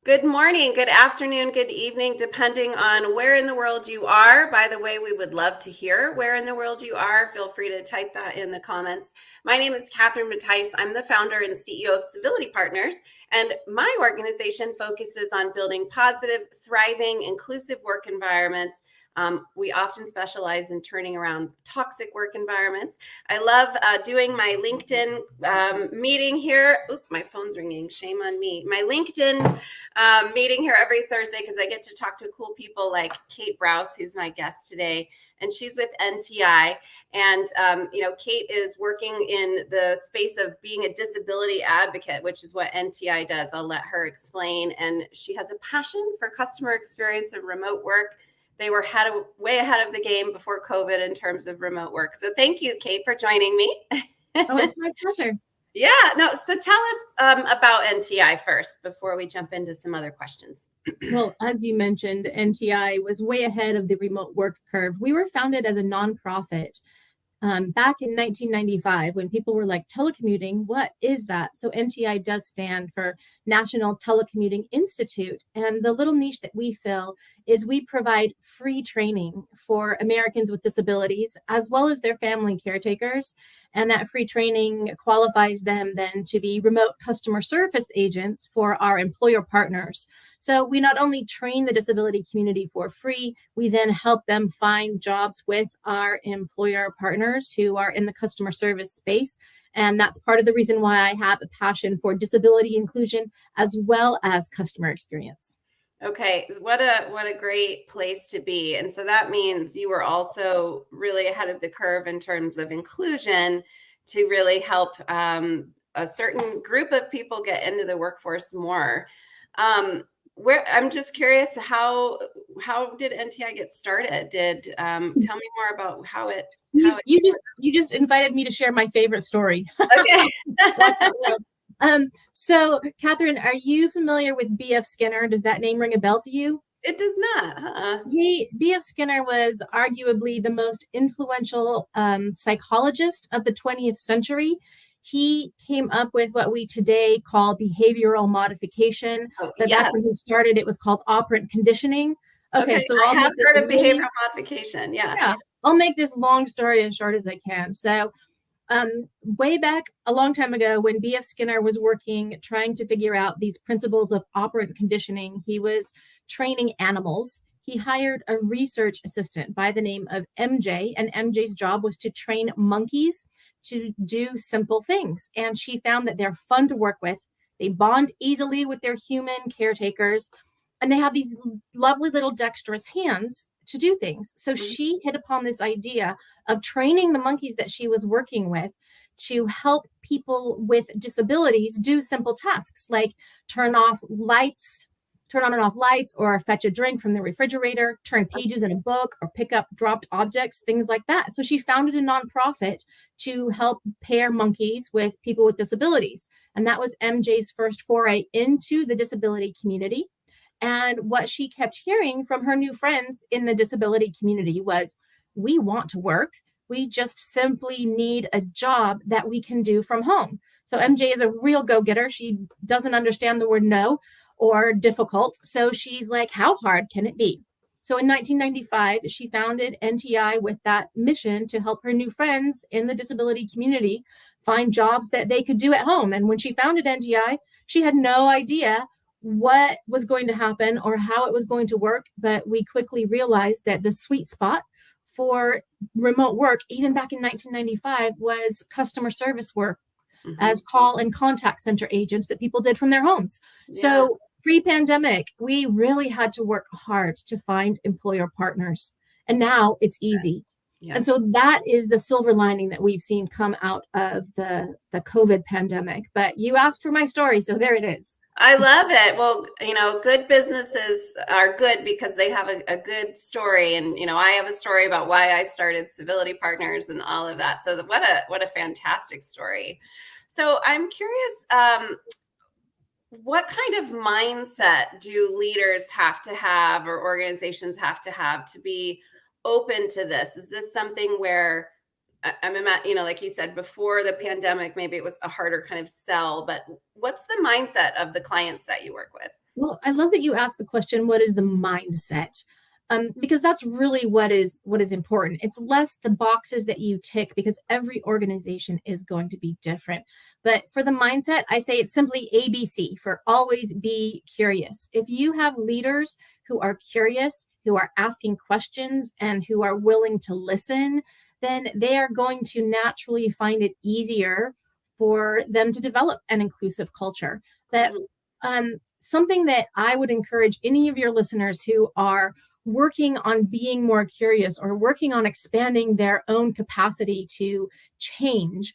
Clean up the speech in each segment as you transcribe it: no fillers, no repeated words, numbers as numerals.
Good morning, good afternoon, good evening, depending on where in the world you are. By the way, we would love to hear where in the world you are. Feel free to type that in the comments. My name is Catherine Mattice. I'm the founder and CEO of Civility Partners, and my organization focuses on building positive, thriving, inclusive work environments. We often specialize in turning around toxic work environments. I love doing my LinkedIn meeting here. Oop, my phone's ringing. Shame on me. My LinkedIn meeting here every Thursday because I get to talk to cool people like Kate Brouse, who's my guest today, and she's with NTI. And Kate is working in the space of being a disability advocate, which is what NTI does. I'll let her explain. And she has a passion for customer experience and remote work. They were way ahead of the game before COVID in terms of remote work. So thank you, Kate, for joining me. Oh, it's my pleasure. Yeah, no. So tell us about NTI first before we jump into some other questions. Well, as you mentioned, NTI was way ahead of the remote work curve. We were founded as a nonprofit back in 1995 when people were like, telecommuting, what is that? So NTI does stand for National Telecommuting Institute. And the little niche that we fill is we provide free training for Americans with disabilities, as well as their family caretakers. And that free training qualifies them then to be remote customer service agents for our employer partners. So we not only train the disability community for free, we then help them find jobs with our employer partners who are in the customer service space. And that's part of the reason why I have a passion for disability inclusion as well as customer experience. Okay, what a great place to be. And so that means you were also really ahead of the curve in terms of inclusion to really help a certain group of people get into the workforce more. I'm just curious, how did NTI get started? Tell me more about how it You just invited me to share my favorite story. Okay. So Catherine, are you familiar with B.F. Skinner? Does that name ring a bell to you? It does not. B.F. Skinner was arguably the most influential psychologist of the 20th century. He came up with what we today call behavioral modification. Oh, But yes. back when he started, it was called operant conditioning. Okay, So I have heard of behavioral modification. Yeah, I'll make this long story as short as I can. So way back a long time ago, when B.F. Skinner was working, trying to figure out these principles of operant conditioning, he was training animals. He hired a research assistant by the name of MJ, and MJ's job was to train monkeys to do simple things. And she found that they're fun to work with. They bond easily with their human caretakers, and they have these lovely little dexterous hands to do things. So she hit upon this idea of training the monkeys that she was working with to help people with disabilities do simple tasks like turn on and off lights, or fetch a drink from the refrigerator, turn pages in a book, or pick up dropped objects, things like that. So she founded a nonprofit to help pair monkeys with people with disabilities. And that was MJ's first foray into the disability community. And what she kept hearing from her new friends in the disability community was, we want to work. We just simply need a job that we can do from home. So MJ is a real go-getter. She doesn't understand the word no or difficult. So she's like, how hard can it be? So in 1995, she founded NTI with that mission to help her new friends in the disability community find jobs that they could do at home. And when she founded NTI, she had no idea what was going to happen or how it was going to work. But we quickly realized that the sweet spot for remote work, even back in 1995, was customer service work as call and contact center agents that people did from their homes. Yeah. So pre-pandemic, we really had to work hard to find employer partners. And now it's easy. Yeah. And so that is the silver lining that we've seen come out of the COVID pandemic. But you asked for my story, so there it is. I love it. Well, good businesses are good because they have a good story. And, I have a story about why I started Civility Partners and all of that. So what a fantastic story. So I'm curious, what kind of mindset do leaders have to have, or organizations have to be open to this? Is this something where like you said, before the pandemic, maybe it was a harder kind of sell, but what's the mindset of the clients that you work with? Well, I love that you asked the question, what is the mindset? Because that's really what is important. It's less the boxes that you tick because every organization is going to be different. But for the mindset, I say it's simply ABC for always be curious. If you have leaders who are curious, who are asking questions, and who are willing to listen, then they are going to naturally find it easier for them to develop an inclusive culture. That Mhm. something that I would encourage any of your listeners who are working on being more curious or working on expanding their own capacity to change.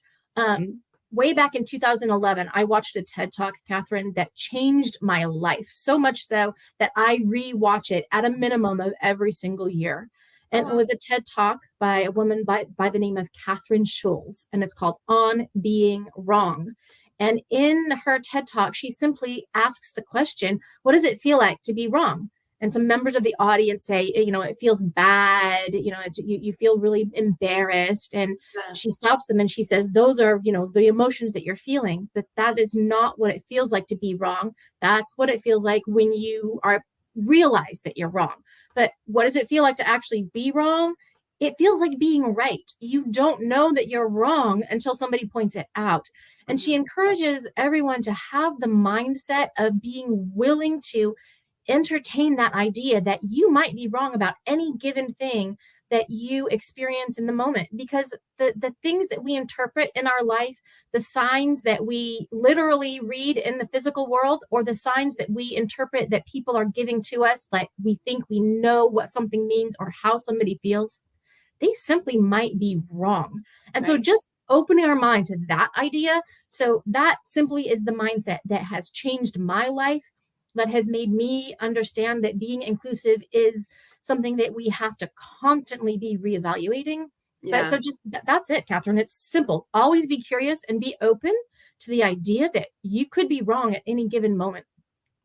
Way back in 2011, I watched a TED Talk, Catherine, that changed my life so much so that I rewatch it at a minimum of every single year. And it Oh, was a TED Talk by a woman by the name of Catherine Schulz, and it's called On Being Wrong. And in her TED Talk, she simply asks the question, what does it feel like to be wrong? And some members of the audience say, it feels bad, you feel really embarrassed. And yeah. she stops them and she says, those are, the emotions that you're feeling, but that is not what it feels like to be wrong. That's what it feels like when you are realize that you're wrong. But what does it feel like to actually be wrong? It feels like being right. You don't know that you're wrong until somebody points it out. And she Mhm. encourages everyone to have the mindset of being willing to entertain that idea that you might be wrong about any given thing that you experience in the moment, because the things that we interpret in our life, the signs that we literally read in the physical world, or the signs that we interpret that people are giving to us, like we think we know what something means or how somebody feels, they simply might be wrong. And so Right. just opening our mind to that idea. So that simply is the mindset that has changed my life, that has made me understand that being inclusive is something that we have to constantly be reevaluating. But so Yeah. just that's it, Catherine. It's simple. Always be curious and be open to the idea that you could be wrong at any given moment.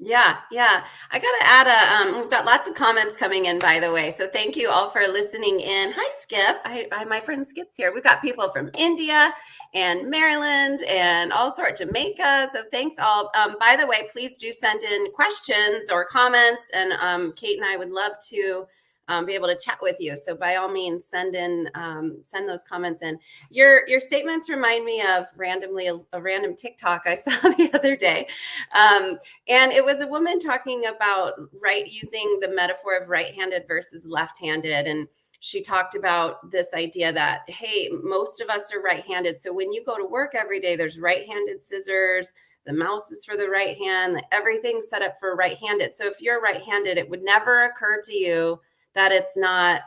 Yeah, yeah. I gotta add we've got lots of comments coming in, by the way. So thank you all for listening in. Hi, Skip. My friend Skip's here. We've got people from India and Maryland and all sorts, Jamaica. So thanks all. By the way, please do send in questions or comments, and Kate and I would love to be able to chat with you. So by all means, send those comments in. Your statements remind me of a random TikTok I saw the other day. And it was a woman talking about using the metaphor of right-handed versus left-handed. And she talked about this idea that, hey, most of us are right-handed. So when you go to work every day, there's right-handed scissors, the mouse is for the right hand, everything's set up for right-handed. So if you're right-handed, it would never occur to you that it's not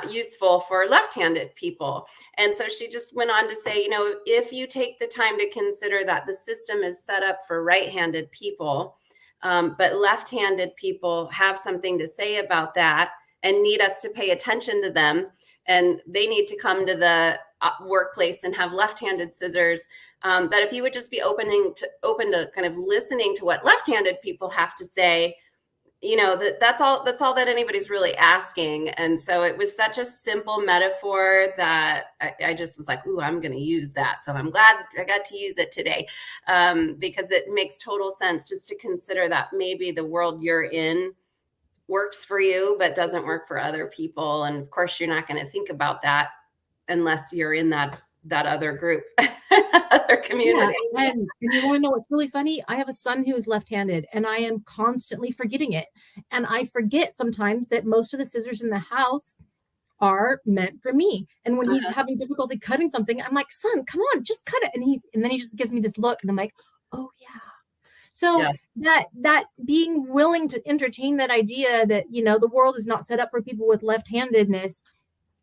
useful for left-handed people. And so she just went on to say, if you take the time to consider that the system is set up for right-handed people, but left-handed people have something to say about that and need us to pay attention to them, and they need to come to the workplace and have left-handed scissors. That if you would just be open to kind of listening to what left-handed people have to say, that's all that anybody's really asking. And so it was such a simple metaphor that I just was like, ooh, I'm going to use that. So I'm glad I got to use it today, because it makes total sense just to consider that maybe the world you're in works for you but doesn't work for other people. And of course you're not going to think about that unless you're in that other group, other Yeah, community. and you want to know what's really funny? I have a son who is left-handed, and I am constantly forgetting it. And I forget sometimes that most of the scissors in the house are meant for me. And when he's Uh-huh. having difficulty cutting something, I'm like, "Son, come on, just cut it." And then he just gives me this look, and I'm like, "Oh yeah." So Yeah. that being willing to entertain that idea that, the world is not set up for people with left-handedness,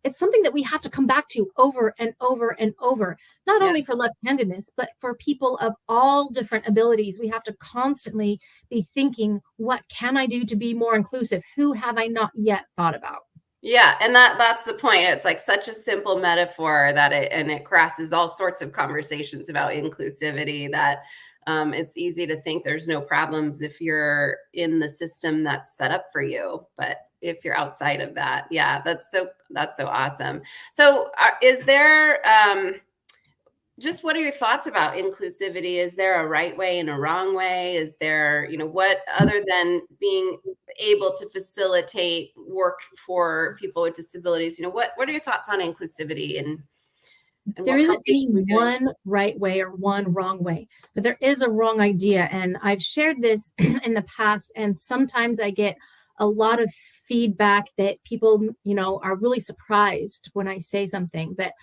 it's something that we have to come back to over and over and over, not Yeah. only for left-handedness, but for people of all different abilities. We have to constantly be thinking, what can I do to be more inclusive? Who have I not yet thought about? Yeah, and that's the point. It's like such a simple metaphor that it crosses all sorts of conversations about inclusivity, that it's easy to think there's no problems if you're in the system that's set up for you. But if you're outside of that, yeah, that's so awesome. So is there just what are your thoughts about inclusivity? Is there a right way and a wrong way? Is there, what other than being able to facilitate work for people with disabilities, what are your thoughts on inclusivity and There what isn't companies any should be doing? one right way or one wrong way, but there is a wrong idea. And I've shared this in the past, and sometimes I get a lot of feedback that people, are really surprised when I say something. But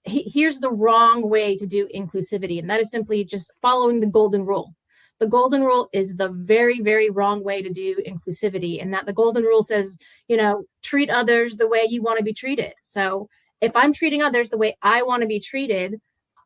here's the wrong way to do inclusivity, and that is simply just following the golden rule. The golden rule is the very, very wrong way to do inclusivity, and that the golden rule says, treat others the way you want to be treated. So if I'm treating others the way I want to be treated,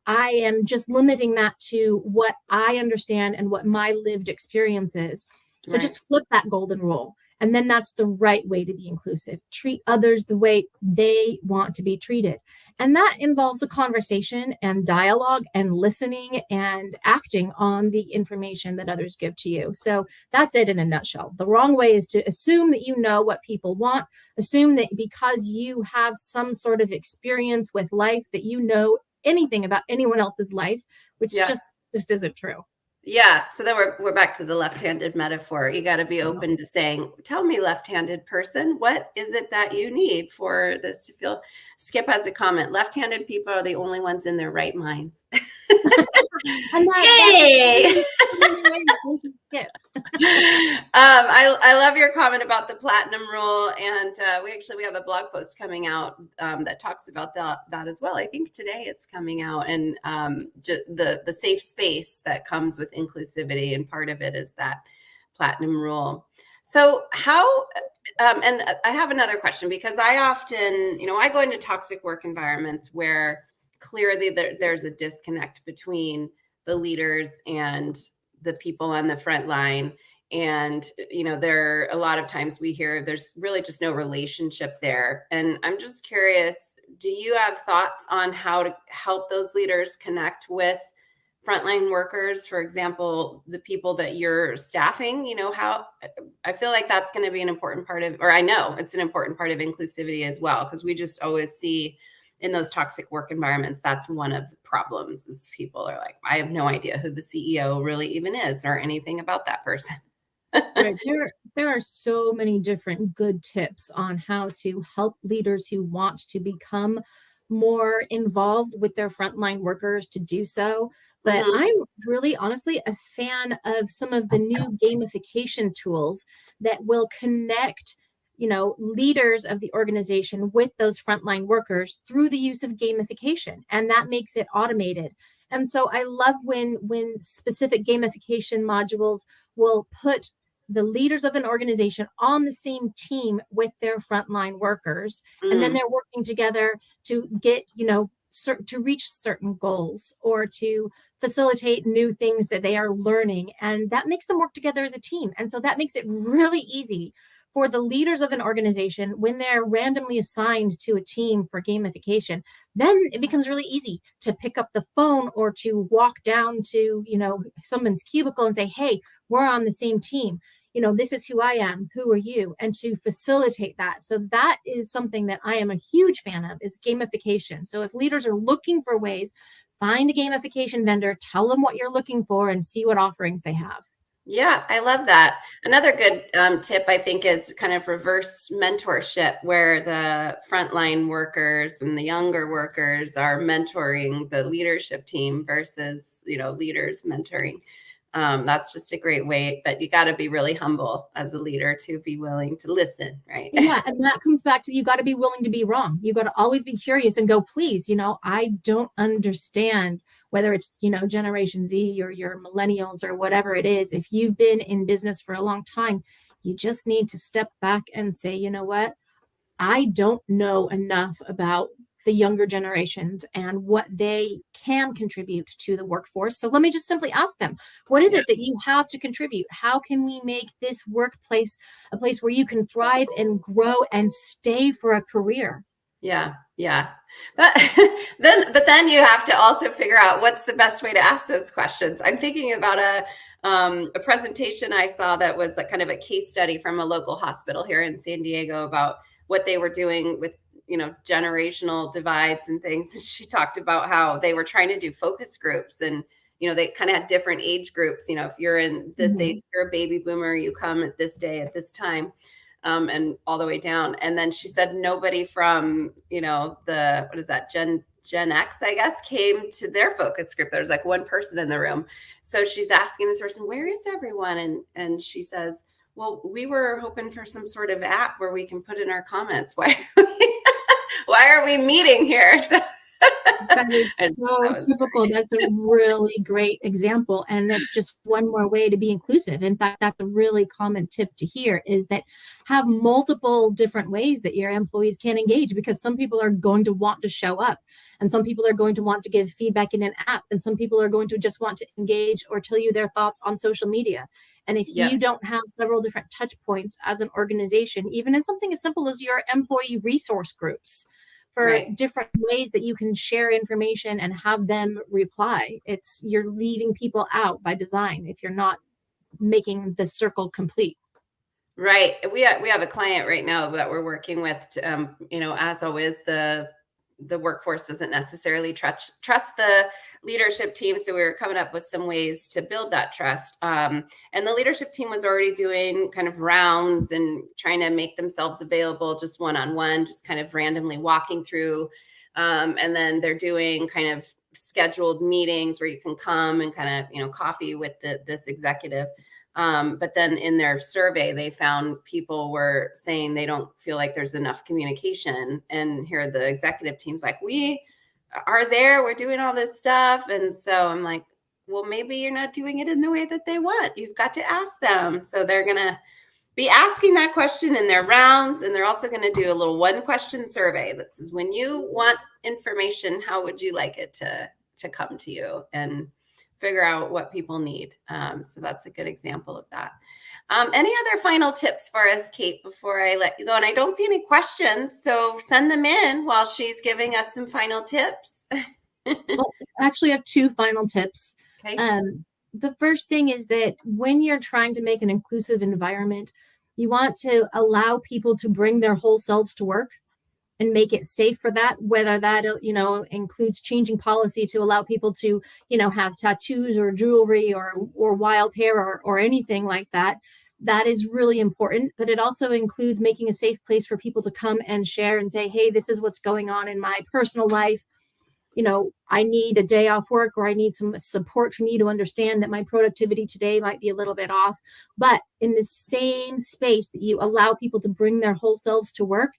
I am just limiting that to what I understand and what my lived experience is. So Right. just flip that golden rule. And then that's the right way to be inclusive. Treat others the way they want to be treated. And that involves a conversation and dialogue and listening and acting on the information that others give to you. So that's it in a nutshell. The wrong way is to assume that you know what people want, assume that because you have some sort of experience with life that you know anything about anyone else's life, which Yeah. just isn't true. Yeah. So then we're back to the left-handed metaphor. You got to be open to saying, tell me, left-handed person, what is it that you need for this to feel? Skip has a comment. Left-handed people are the only ones in their right minds. And that was Yay! Skip. I love your comment about the platinum rule, and we have a blog post coming out that talks about that as well. I think today it's coming out, and the safe space that comes with inclusivity, and part of it is that platinum rule. So how? And I have another question, because I often, I go into toxic work environments where clearly there's a disconnect between the leaders and the people on the front line. And there a lot of times we hear there's really just no relationship there, and I'm just curious, do you have thoughts on how to help those leaders connect with frontline workers, for example, the people that you're staffing? How I feel like that's going to be an important part of, or I know it's an important part of inclusivity as well, because we just always see in those toxic work environments, that's one of the problems, is people are like, I have no idea who the CEO really even is or anything about that person. Right. There are so many different good tips on how to help leaders who want to become more involved with their frontline workers to do so. But Mhm. I'm really honestly a fan of some of the new gamification tools that will connect, leaders of the organization with those frontline workers through the use of gamification. And that makes it automated. And so I love when specific gamification modules will put the leaders of an organization on the same team with their frontline workers, and then Mm. they're working together to get, to reach certain goals or to facilitate new things that they are learning, and that makes them work together as a team. And so that makes it really easy for the leaders of an organization, when they're randomly assigned to a team for gamification, then it becomes really easy to pick up the phone or to walk down to, someone's cubicle and say, hey, we're on the same team. This is who I am, who are you, and to facilitate that. So that is something that I am a huge fan of, is gamification. So if leaders are looking for ways, find a gamification vendor, tell them what you're looking for, and see what offerings they have. Yeah, I love that. Another good tip, I think, is kind of reverse mentorship, where the frontline workers and the younger workers are mentoring the leadership team versus, leaders mentoring. That's just a great way, but you got to be really humble as a leader to be willing to listen, right? Yeah, and that comes back to, you got to be willing to be wrong. You got to always be curious and go, please, I don't understand, whether it's, Generation Z or your millennials or whatever it is. If you've been in business for a long time, you just need to step back and say, you know what? I don't know enough about the younger generations and what they can contribute to the workforce. So let me just simply ask them, what is Yeah. it that you have to contribute? How can we make this workplace a place where you can thrive and grow and stay for a career? Yeah, yeah. But then you have to also figure out what's the best way to ask those questions. I'm thinking about a presentation I saw that was a kind of a case study from a local hospital here in San Diego about what they were doing with generational divides and things. And she talked about how they were trying to do focus groups, and they kind of had different age groups. If you're in this age, you're a baby boomer, you come at this day at this time, and all the way down. And then she said nobody from what is that, Gen X, I guess, came to their focus group. There was like one person in the room. So she's asking this person, where is everyone? And she says, well, we were hoping for some sort of app where we can put in our comments. Why are we meeting here? So that is so typical. Great. That's a really great example. And that's just one more way to be inclusive. In fact, that's a really common tip to hear, is that have multiple different ways that your employees can engage, because some people are going to want to show up, and some people are going to want to give feedback in an app, and some people are going to just want to engage or tell you their thoughts on social media. And if you don't have several different touch points as an organization, even in something as simple as your employee resource groups, for different ways that you can share information and have them reply, you're leaving people out by design if you're not making the circle complete. Right. We have a client right now that we're working with. As always, the workforce doesn't necessarily trust the leadership team. So we were coming up with some ways to build that trust. And the leadership team was already doing kind of rounds and trying to make themselves available just one-on-one, just kind of randomly walking through. And then they're doing kind of scheduled meetings where you can come and kind of, coffee with this executive. But then in their survey, they found people were saying they don't feel like there's enough communication. And here the executive team's like, we are there, we're doing all this stuff. And so I'm like, well, maybe you're not doing it in the way that they want. You've got to ask them. So they're going to be asking that question in their rounds. And they're also going to do a little 1-question survey that says, when you want information, how would you like it to come to you? And figure out what people need. So that's a good example of that. Any other final tips for us, Kate, before I let you go? And I don't see any questions, so send them in while she's giving us some final tips. Well, actually, I have 2 final tips. Okay. The first thing is that when you're trying to make an inclusive environment, you want to allow people to bring their whole selves to work and make it safe for that, whether that, includes changing policy to allow people to, have tattoos or jewelry or wild hair or anything like that. That is really important. But it also includes making a safe place for people to come and share and say, hey, this is what's going on in my personal life. I need a day off work, or I need some support from you to understand that my productivity today might be a little bit off. But in the same space that you allow people to bring their whole selves to work,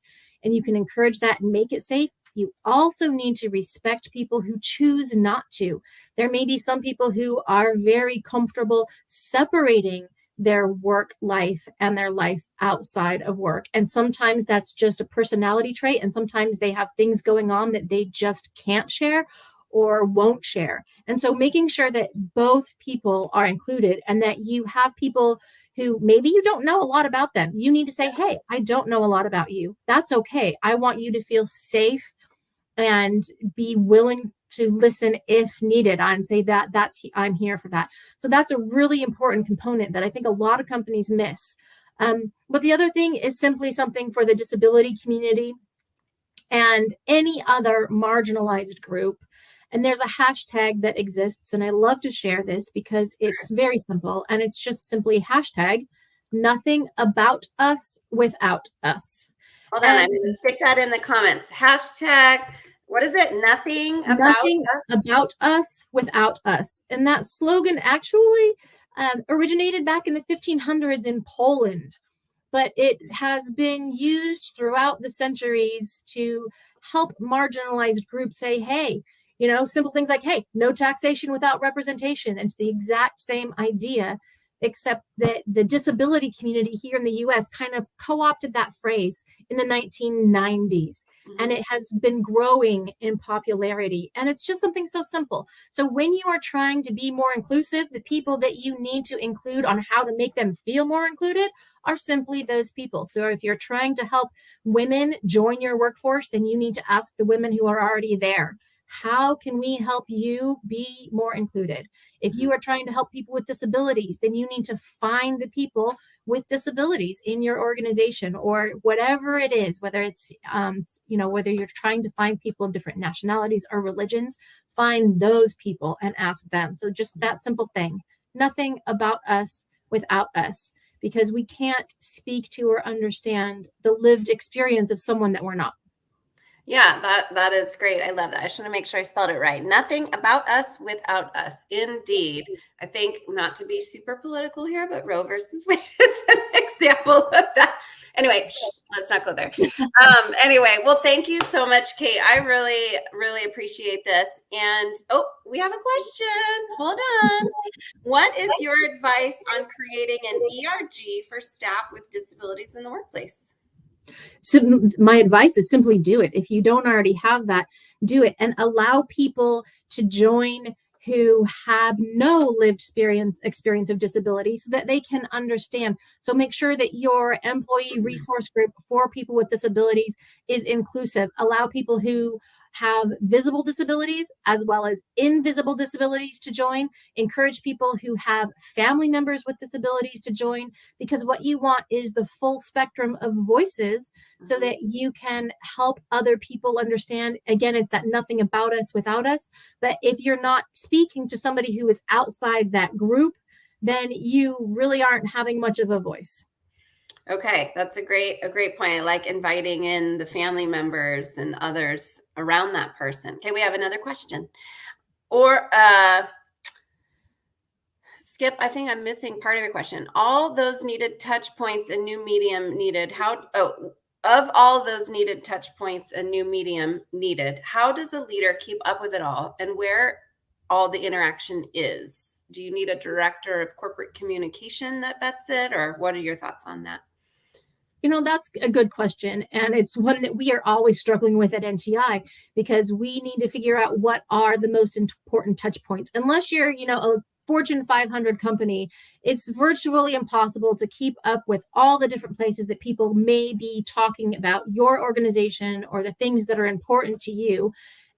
and you can encourage that and make it safe, you also need to respect people who choose not to. There may be some people who are very comfortable separating their work life and their life outside of work. And sometimes that's just a personality trait. And sometimes they have things going on that they just can't share or won't share. And so making sure that both people are included, and that you have people who maybe you don't know a lot about them. You need to say, hey, I don't know a lot about you. That's okay. I want you to feel safe and be willing to listen if needed, and say I'm here for that. So that's a really important component that I think a lot of companies miss. But the other thing is simply something for the disability community and any other marginalized group. And there's a hashtag that exists, and I love to share this because it's very simple, and it's just simply hashtag nothing about us without us. Hold on, I'm going to stick that in the comments. Hashtag, what is it? Nothing about us without us. And that slogan actually originated back in the 1500s in Poland, but it has been used throughout the centuries to help marginalized groups say, hey, simple things like, hey, no taxation without representation. And it's the exact same idea, except that the disability community here in the US kind of co-opted that phrase in the 1990s. And it has been growing in popularity. And it's just something so simple. So when you are trying to be more inclusive, the people that you need to include on how to make them feel more included are simply those people. So if you're trying to help women join your workforce, then you need to ask the women who are already there, how can we help you be more included? If you are trying to help people with disabilities, then you need to find the people with disabilities in your organization, or whatever it is, whether it's, whether you're trying to find people of different nationalities or religions, find those people and ask them. So just that simple thing, nothing about us without us, because we can't speak to or understand the lived experience of someone that we're not. Yeah, that is great. I love that. I just want to make sure I spelled it right. Nothing about us without us. Indeed. I think, not to be super political here, but Roe versus Wade is an example of that. Anyway, let's not go there. Anyway, well, thank you so much, Kate. I really, really appreciate this. And we have a question. Hold on. What is your advice on creating an ERG for staff with disabilities in the workplace? So my advice is simply do it. If you don't already have that, do it, and allow people to join who have no lived experience of disability, so that they can understand. So make sure that your employee resource group for people with disabilities is inclusive. Allow people who have visible disabilities as well as invisible disabilities to join. Encourage people who have family members with disabilities to join, because what you want is the full spectrum of voices, so that you can help other people understand. Again, it's that nothing about us without us. But if you're not speaking to somebody who is outside that group, then you really aren't having much of a voice. Okay, that's a great point. I like inviting in the family members and others around that person. Okay, we have another question. Or Skip, I think I'm missing part of your question. All those needed touch points and new medium needed. Of all those needed touch points and new medium needed, how does a leader keep up with it all, and where all the interaction is? Do you need a director of corporate communication that vets it, or what are your thoughts on that? That's a good question. And it's one that we are always struggling with at NTI, because we need to figure out what are the most important touch points. Unless you're, a Fortune 500 company, it's virtually impossible to keep up with all the different places that people may be talking about your organization or the things that are important to you.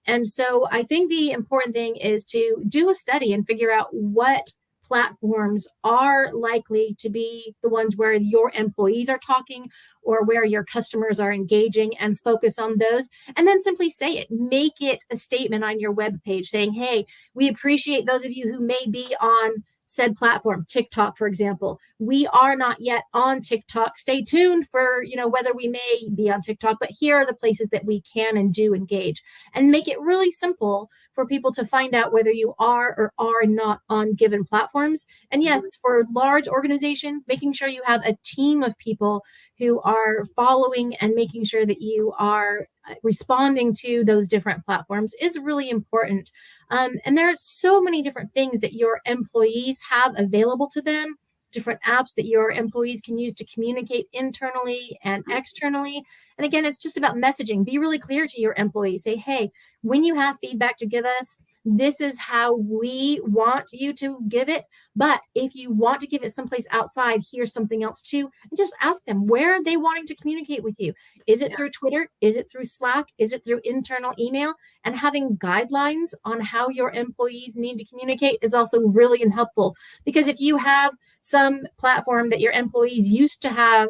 And so I think the important thing is to do a study and figure out what platforms are likely to be the ones where your employees are talking or where your customers are engaging, and focus on those. And then simply say it. Make it a statement on your webpage saying, hey, we appreciate those of you who may be on said platform, TikTok, for example. We are not yet on TikTok. Stay tuned for, whether we may be on TikTok, but here are the places that we can and do engage. And make it really simple for people to find out whether you are or are not on given platforms. And yes, for large organizations, making sure you have a team of people who are following and making sure that you are responding to those different platforms is really important. And there are so many different things that your employees have available to them, different apps that your employees can use to communicate internally and externally. And again, it's just about messaging. Be really clear to your employees. Say, hey, when you have feedback to give us, this is how we want you to give it. But if you want to give it someplace outside, here's something else too. And just ask them, where are they wanting to communicate with you? Is it through Twitter? Is it through Slack? Is it through internal email? And having guidelines on how your employees need to communicate is also really helpful. Because if you have some platform that your employees used to have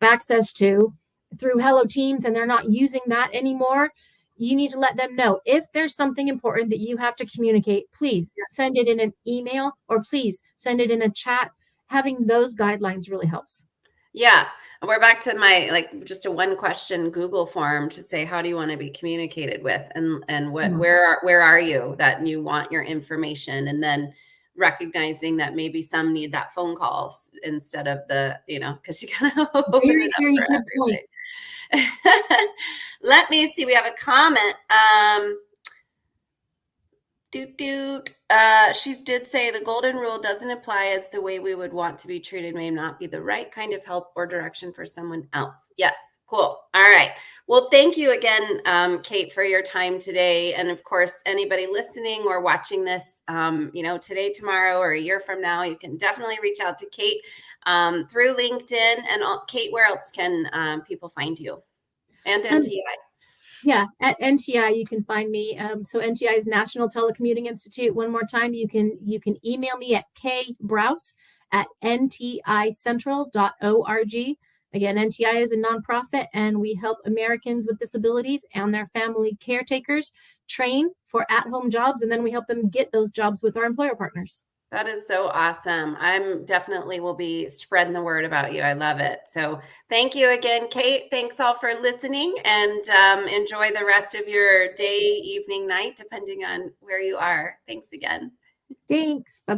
access to through Hello Teams and they're not using that anymore, you need to let them know. If there's something important that you have to communicate, please send it in an email, or please send it in a chat. Having those guidelines really helps. Yeah. We're back to my just a one question Google form to say, how do you want to be communicated with, and where are you that you want your information, and then recognizing that maybe some need that phone calls instead of the, because you kind of open it up Very for good everybody. point. Let me see. We have a comment. She did say the golden rule doesn't apply, as the way we would want to be treated may not be the right kind of help or direction for someone else. Yes. Cool. All right. Well, thank you again, Kate, for your time today. And of course, anybody listening or watching this, today, tomorrow, or a year from now, you can definitely reach out to Kate through LinkedIn. And Kate, where else can people find you? And NTI. Yeah, at NTI you can find me. So NTI is National Telecommuting Institute. One more time, you can email me at kbrouse at nticentral.org. Again, NTI is a nonprofit, and we help Americans with disabilities and their family caretakers train for at-home jobs, and then we help them get those jobs with our employer partners. That is so awesome. I'm definitely will be spreading the word about you. I love it. So thank you again, Kate. Thanks all for listening, and enjoy the rest of your day, evening, night, depending on where you are. Thanks again. Thanks. Bye.